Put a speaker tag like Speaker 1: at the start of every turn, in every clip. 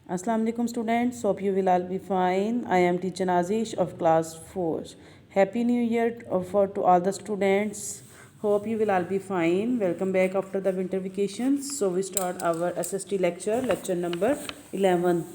Speaker 1: Assalamu alaikum students. Hope you will all be fine. I am teacher Nazish of class 4. Happy New Year to all the students. Hope you will all be fine. Welcome back after the winter vacations. So we start our SST lecture number 11.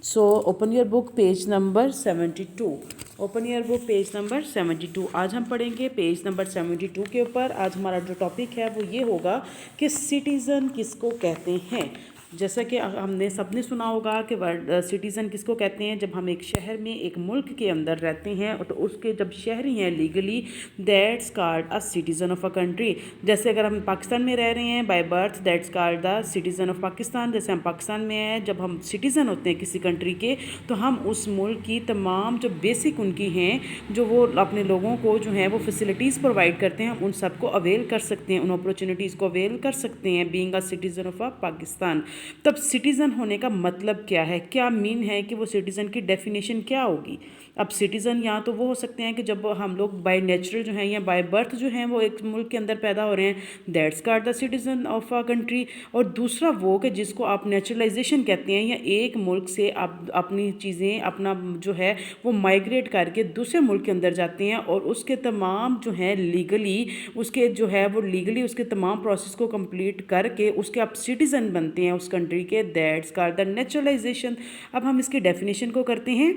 Speaker 1: So open your book page number 72. Open year book page number 72। आज हम पढ़ेंगे page number 72 के ऊपर। आज हमारा जो topic है वो ये होगा कि सिटीज़न किसको कहते हैं। जैसा कि हमने सबने सुना होगा कि वर्ड सिटीज़न किसको कहते हैं। जब हम एक शहर में एक मुल्क के अंदर रहते हैं तो उसके जब शहरी हैं legally, that's called a citizen of a country. जैसे अगर हम पाकिस्तान में रह रहे हैं by birth, that's called the citizen of Pakistan. जैसे हम पाकिस्तान में हैं, जब हम सिटीज़न होते हैं किसी कंट्री के तो हम उस मुल्क की तमाम जो बेसिक उनकी हैं, जो वो अपने लोगों को जो है वो फैसिलिटीज़ प्रोवाइड करते हैं, उन सबको अवेल कर सकते हैं, उन अपॉर्चुनिटीज़ को अवेल कर सकते हैं बीइंग अ सिटीज़न ऑफ अ पाकिस्तान। तब सिटीज़न होने का मतलब क्या है, क्या मीन है कि वो सिटीज़न की डेफिनेशन क्या होगी। अब सिटीज़न या तो वो हो सकते हैं कि जब हम लोग बाय नेचुरल जो हैं या बाय बर्थ जो हैं वो एक मुल्क के अंदर पैदा हो रहे हैं, that's called the citizen of a country. और दूसरा वो कि जिसको आप नेचुरलाइजेशन कहते हैं, या एक मुल्क से आप अपनी चीज़ें अपना जो है वो माइग्रेट करके दूसरे मुल्क के अंदर जाते हैं और उसके तमाम जो है लीगली उसके जो है वो लीगली उसके तमाम प्रोसेस को कंप्लीट करके उसके आप सिटीज़न बनते हैं उस कंट्री के, दैट्स कॉल्ड द नेचुरलाइजेशन। अब हम इसकी डेफिनेशन को करते हैं।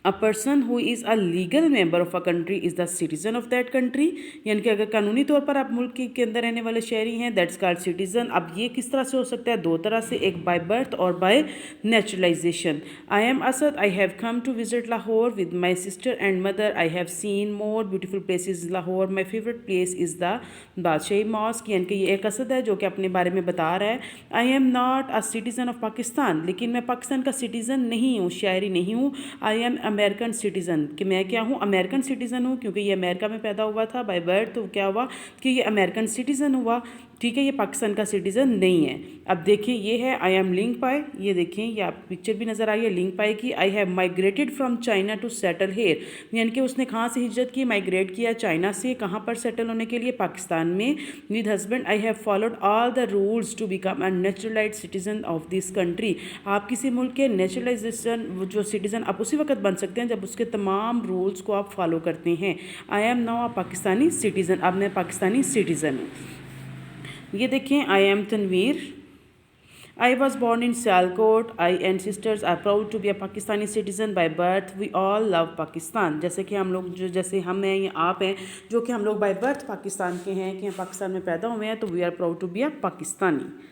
Speaker 1: A person who is a legal member of a country is the citizen of that country. यानी कि अगर कानूनी तौर पर आप मुल्क के अंदर रहने वाले शहरी हैं, दैट्स कॉल्ड सिटीज़न। अब ये किस तरह से हो सकता है, दो तरह से, एक बाय बर्थ और by naturalisation. I am Asad, I have come to visit Lahore with my sister and mother. I have seen more beautiful places Lahore. My favourite place is the Badshahi mosque. यानी कि ये एक असद है जो कि अपने बारे में बता रहा है। I am not a citizen of Pakistan, लेकिन मैं पाकिस्तान का सिटीज़न नहीं हूँ, शहरी नहीं हूँ। आई एम अमेरिकन सिटीज़न, कि मैं क्या हूँ, अमेरिकन सिटीज़न हूँ, क्योंकि ये अमेरिका में पैदा हुआ था बाय बर्थ। तो क्या हुआ कि ये अमेरिकन सिटीज़न हुआ, ठीक है, ये पाकिस्तान का सिटीज़न नहीं है। अब देखिए ये है आई एम लिंक पाए, ये देखें ये आप पिक्चर भी नज़र आ रही है लिंक पाए की। I have migrated from China to settle here, यानी कि उसने कहाँ से हिजरत की, माइग्रेट किया चाइना से, कहाँ पर सेटल होने के लिए, पाकिस्तान में, with husband. I have followed all the rules to become a naturalised citizen of this country. आप किसी मुल्क के नेचुरलाइजेशन जो सिटीज़न आप उसी वक्त बन सकते हैं जब उसके तमाम रूल्स को आप फॉलो करते हैं। I am now a Pakistani citizen, अब मैं पाकिस्तानी सिटीज़न हूँ। ये देखें I am Tanveer, I was born in Sialkot. I and sisters are proud to be a Pakistani citizen by birth. We all love Pakistan. जैसे कि हम लोग जो जैसे हम हैं या आप हैं जो कि हम लोग बाय बर्थ पाकिस्तान के हैं, कि हम पाकिस्तान में पैदा हुए हैं, तो we are proud to be a Pakistani.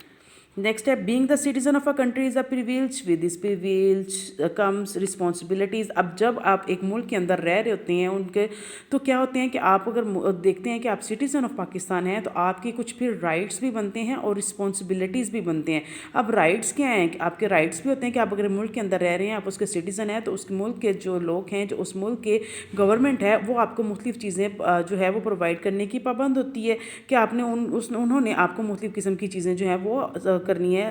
Speaker 1: Next है being the citizen of a country is a privilege, with this privilege comes responsibilities. अब जब आप एक मुल्क के अंदर रह रहे होते हैं उनके, तो क्या होते हैं कि आप अगर देखते हैं कि आप सिटीज़न ऑफ पाकिस्तान हैं तो आपकी कुछ फिर राइट्स भी बनते हैं और रिस्पॉन्सिबिलिटीज़ भी बनते हैं। अब राइट्स क्या हैं, आपके राइट्स भी होते हैं कि आप अगर मुल्क के अंदर रह रहे हैं, आप उसके सिटीज़न हैं, तो उस मुल्क के जो लोग हैं, जो उस मुल्क के गवर्नमेंट है, वो आपको मुख्तलिफ़ चीज़ें जो है वो प्रोवाइड करने की पाबंद होती है कि आपने उन्होंने आपको मुख्तलिफ़ किस्म की चीज़ें जो हैं वो करनी है,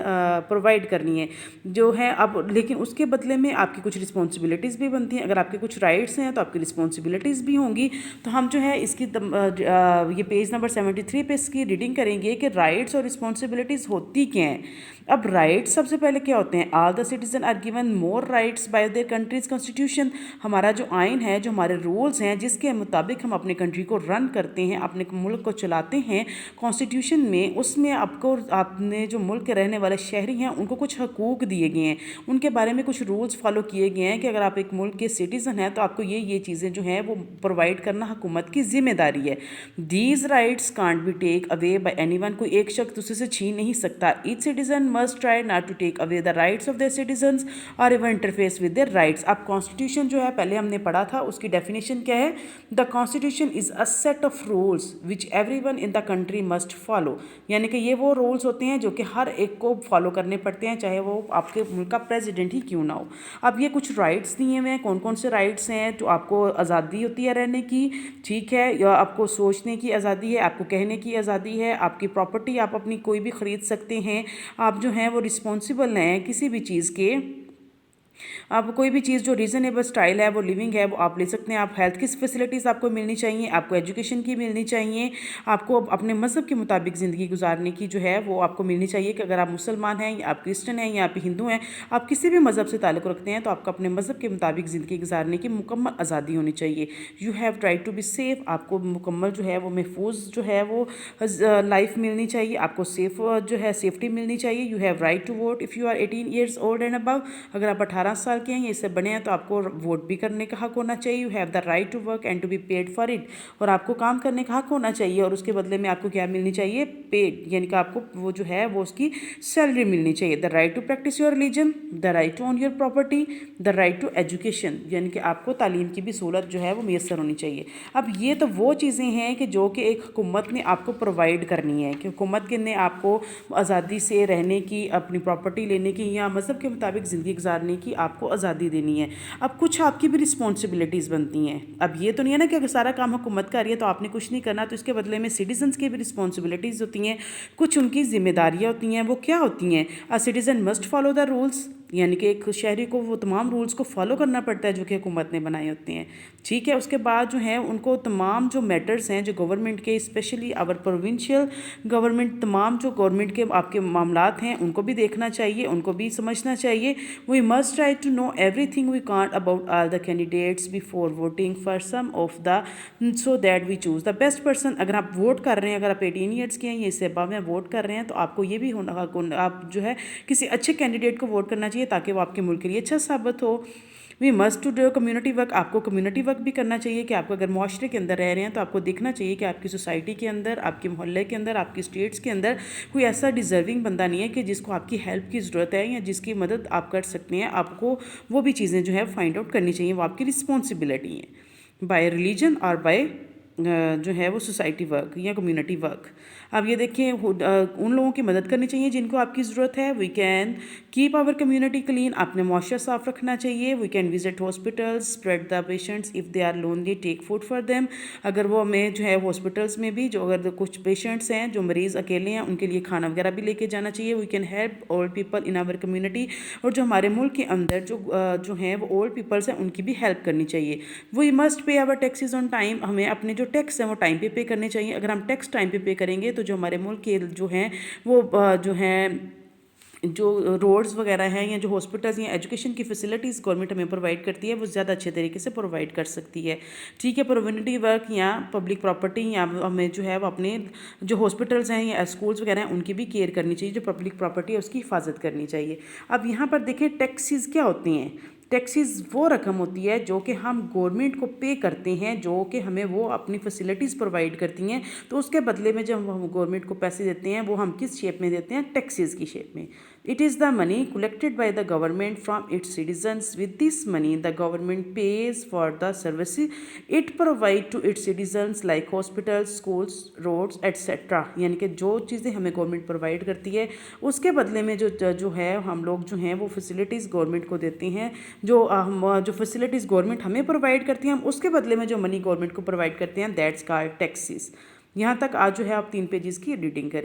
Speaker 1: प्रोवाइड करनी है जो है। अब लेकिन उसके बदले में आपकी कुछ रिस्पॉन्सिबिलिटीज़ भी बनती हैं। अगर आपके कुछ राइट्स हैं तो आपकी रिस्पॉन्सिबिलिटीज़ भी होंगी। तो हम जो है इसकी ये पेज नंबर 73 पे इसकी रीडिंग करेंगे कि राइट्स और रिस्पॉन्सिबिलिटीज़ होती क्या हैं। अब राइट्स सबसे पहले क्या होते हैं, all the citizen are given more rights by their country's constitution. हमारा जो आइन है, जो हमारे रूल्स हैं, जिसके मुताबिक हम अपने कंट्री को रन करते हैं, अपने मुल्क को चलाते हैं, कॉन्स्टिट्यूशन में उसमें आपको आपने जो मुल्क के रहने वाले शहरी हैं उनको कुछ हकूक़ दिए गए हैं, उनके बारे में कुछ रूल्स फॉलो किए गए हैं कि अगर आप एक मुल्क के सिटीज़न हैं तो आपको ये चीज़ें जो हैं वो प्रोवाइड करना हुकूमत की जिम्मेदारी है। These rights can't be take away by anyone, कोई एक शख्स दूसरे से छीन नहीं सकता। Each citizen must try not to take away the rights of their citizens और even interface with their rights. अब कॉन्स्टिट्यूशन जो है पहले हमने पढ़ा था, उसकी डेफिनेशन क्या है, the constitution is a set of rules which everyone in the country must follow. यानी कि ये वो रूल्स होते हैं जो कि हर एक को फॉलो करने पड़ते हैं, चाहे वो आपके मुल्क का प्रेसिडेंट ही क्यों ना हो। अब ये कुछ राइट्स दिए हुए हैं, कौन कौन से राइट्स हैं, तो आपको आज़ादी होती है रहने की, ठीक है, या आपको सोचने की आज़ादी है, आपको कहने की आज़ादी है, आपकी प्रॉपर्टी आप अपनी कोई भी ख़रीद सकते हैं, आप जो हैं वो रिस्पॉन्सिबल हैं किसी भी चीज़ के आप कोई भी चीज़ जो रीज़नेबल स्टाइल है, वो लिविंग है, वो आप ले सकते हैं। आप हेल्थ की फैसिलिटीज़ आपको मिलनी चाहिए, आपको एजुकेशन की मिलनी चाहिए, आपको अपने मज़हब के मुताबिक ज़िंदगी गुजारने की जो है वो आपको मिलनी चाहिए कि अगर आप मुसलमान हैं या आप क्रिश्चियन हैं या आप हिंदू हैं, आप किसी भी मज़हब से ताल्लुक़ रखते हैं, तो आपको अपने मज़हब के मुताबिक ज़िंदगी गुजारने की मुकम्मल आज़ादी होनी चाहिए। You have right to be safe, आपको मुकम्मल जो है वो महफूज जो है वो लाइफ मिलनी चाहिए, आपको सेफ़ जो है सेफ्टी मिलनी चाहिए। You have right to vote if you are 18 years old and above, अगर आप 18 साल के हैं या इससे बड़े हैं तो आपको वोट भी करने का हक होना चाहिए। You have the right to work and to be paid for it, और आपको काम करने का हक होना चाहिए और उसके बदले में आपको क्या मिलनी चाहिए, पेड, यानी कि आपको वो जो है वो उसकी सैलरी मिलनी चाहिए। The right to practise your religion, the right to own your property, the right to education, यानी कि आपको तालीम की भी सहूलत जो है वो मैसर होनी चाहिए। अब ये तो वो चीज़ें हैं कि जो कि एक हुकूमत ने आपको प्रोवाइड करनी है, कि हुकूमत ने आपको आज़ादी से रहने की, अपनी प्रॉपर्टी लेने की या मज़हब के मुताबिक ज़िंदगी गुजारने की आपको आज़ादी देनी है। अब कुछ आपकी भी रिस्पॉन्सिबिलिटीज़ बनती हैं। अब ये तो नहीं है ना कि अगर सारा काम हुकूमत कर रही है तो आपने कुछ नहीं करना, तो इसके बदले में सिटीजन्स की भी रिस्पॉन्सिबिलिटीज़ होती हैं, कुछ उनकी जिम्मेदारियाँ होती हैं। वो क्या होती हैं? A citizen must follow the rules, यानी कि एक शहरी को वो तमाम रूल्स को फॉलो करना पड़ता है जो कि हुकूमत ने बनाए होते हैं। ठीक है, उसके बाद जो है उनको तमाम जो मैटर्स हैं जो गवर्नमेंट के, स्पेशली आवर प्रोविंशियल गवर्नमेंट, तमाम जो गवर्नमेंट के आपके मामलात हैं उनको भी देखना चाहिए, उनको भी समझना चाहिए। We must try to know everything we can't about all the candidates before voting for some of the, so that we choose the best person. अगर आप वोट कर रहे हैं, अगर आप 18 ईयर्स के हैं या इससे अबव में वोट कर रहे हैं, तो आपको ये भी होना, आप जो है किसी अच्छे कैंडिडेट को वोट करना चाहिए ताकि वो आपके मुल्क के लिए अच्छा साबित हो। We must to do community work, आपको कम्युनिटी वर्क भी करना चाहिए कि आपको अगर मुआशरे के अंदर रह रहे हैं तो आपको देखना चाहिए कि आपकी सोसाइटी के अंदर, आपके मोहल्ले के अंदर, आपकी स्टेट्स के अंदर कोई ऐसा डिज़र्विंग बंदा नहीं है कि जिसको आपकी हेल्प की ज़रूरत है या जिसकी मदद आप कर सकते हैं। आपको वो भी चीज़ें जो है फाइंड आउट करनी चाहिए, वो आपकी रिस्पॉन्सिबिलिटी है। बाय रिलीजन और बाय जो है वो सोसाइटी वर्क या कम्युनिटी वर्क। अब ये देखिए उन लोगों की मदद करनी चाहिए जिनको आपकी ज़रूरत है। We can keep our community clean, अपने मुआशरा साफ़ रखना चाहिए। We can visit hospitals, spread the patients if they are lonely, take food for them, अगर वो हमें जो है हॉस्पिटल्स में भी जो अगर कुछ पेशेंट्स हैं जो मरीज़ अकेले हैं उनके लिए खाना वगैरह भी लेके जाना चाहिए। We can help old people in our community, और जो हमारे मुल्क के अंदर जो हैं वो ओल्ड पीपल्स हैं उनकी भी हेल्प करनी चाहिए। We must pay our taxes on time, हमें अपने जो टैक्स हैं वो टाइम पे करने चाहिए। अगर हम टैक्स टाइम पे करेंगे तो जो हमारे मुल्क के जो हैं वो जो हैं जो रोड्स वगैरह हैं या जो हॉस्पिटल्स या एजुकेशन की फैसिलिटीज़ गवर्नमेंट हमें प्रोवाइड करती है वो ज़्यादा अच्छे तरीके से प्रोवाइड कर सकती है। ठीक है, कम्युनिटी वर्क या पब्लिक प्रॉपर्टी या हमें जो है वो अपने जो हॉस्पिटल्स हैं या स्कूल्स वगैरह हैं उनकी भी केयर करनी चाहिए, जो पब्लिक प्रॉपर्टी है उसकी हिफाजत करनी चाहिए। अब यहाँ पर देखें टैक्सेस क्या होती हैं। टैक्सेस वो रकम होती है जो कि हम गवर्नमेंट को पे करते हैं, जो कि हमें वो अपनी फैसिलिटीज़ प्रोवाइड करती हैं, तो उसके बदले में जब हम गवर्नमेंट को पैसे देते हैं वो हम किस शेप में देते हैं, टैक्सेस की शेप में। It is the money collected by the government from its citizens. With this money the government pays for the services it provide to its citizens like hospitals, schools, roads etc. यानी कि जो चीज़ें हमें government provide करती है उसके बदले में जो है हम लोग जो हैं वो फैसिलिटीज़ गवर्नमेंट को देते हैं, जो फैसिलिटीज़ गवर्नमेंट हमें प्रोवाइड करती हैं हम उसके बदले में जो मनी गवर्नमेंट को प्रोवाइड करते हैं, दैट्स कॉल्ड टैक्सेस। यहाँ तक आज जो है आप 3 पेजेस की रीडिंग करें।